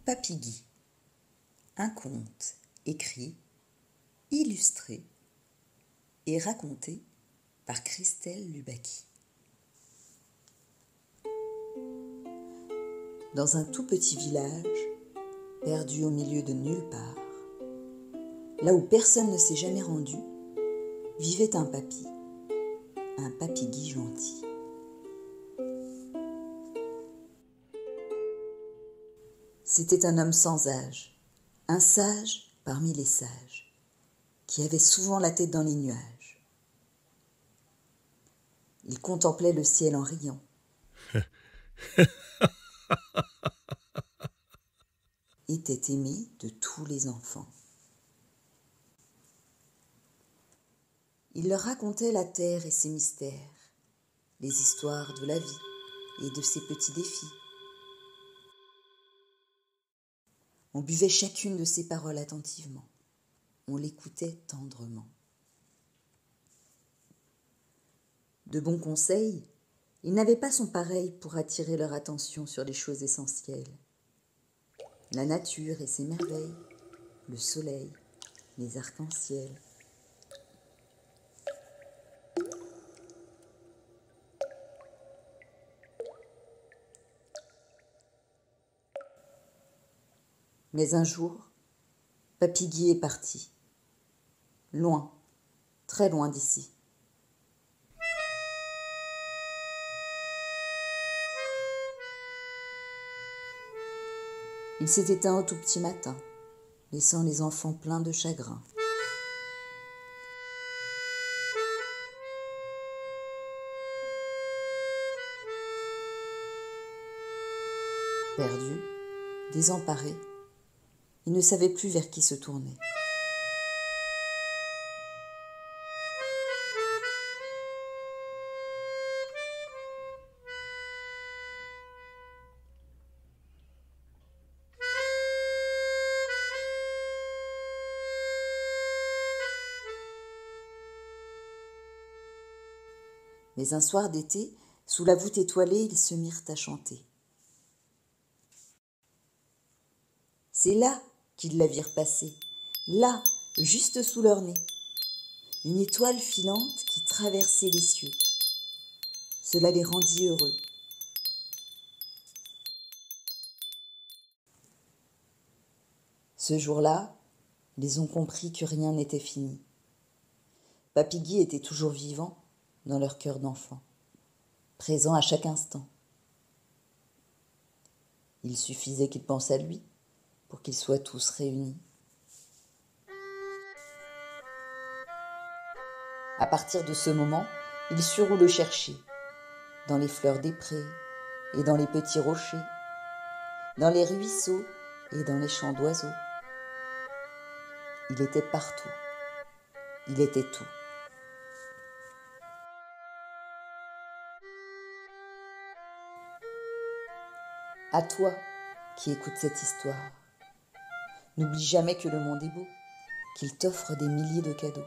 Papy Guy, un conte écrit, illustré et raconté par Christelle Lubacki. Dans un tout petit village, perdu au milieu de nulle part, là où personne ne s'est jamais rendu, vivait un papy Guy gentil. C'était un homme sans âge, un sage parmi les sages, qui avait souvent la tête dans les nuages. Il contemplait le ciel en riant. Était aimé de tous les enfants. Il leur racontait la terre et ses mystères, les histoires de la vie et de ses petits défis. On buvait chacune de ses paroles attentivement. On l'écoutait tendrement. De bons conseils, il n'avait pas son pareil pour attirer leur attention sur les choses essentielles. La nature et ses merveilles, le soleil, les arcs-en-ciel. Mais un jour, Papy Guy est parti. Loin, très loin d'ici. Il s'est éteint au tout petit matin, laissant les enfants pleins de chagrin. Perdu, désemparé, il ne savait plus vers qui se tourner. Mais un soir d'été, sous la voûte étoilée, ils se mirent à chanter. C'est là qu'ils la virent passer, là, juste sous leur nez, une étoile filante qui traversait les cieux. Cela les rendit heureux. Ce jour-là, ils ont compris que rien n'était fini. Papy Guy était toujours vivant dans leur cœur d'enfant, présent à chaque instant. Il suffisait qu'ils pensent à lui pour qu'ils soient tous réunis. À partir de ce moment, ils surent où le chercher, dans les fleurs des prés et dans les petits rochers, dans les ruisseaux et dans les champs d'oiseaux. Il était partout, il était tout. À toi qui écoutes cette histoire, n'oublie jamais que le monde est beau, qu'il t'offre des milliers de cadeaux.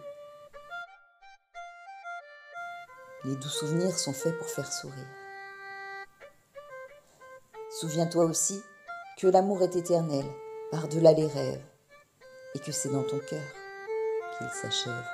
Les doux souvenirs sont faits pour faire sourire. Souviens-toi aussi que l'amour est éternel, par-delà les rêves, et que c'est dans ton cœur qu'il s'achève.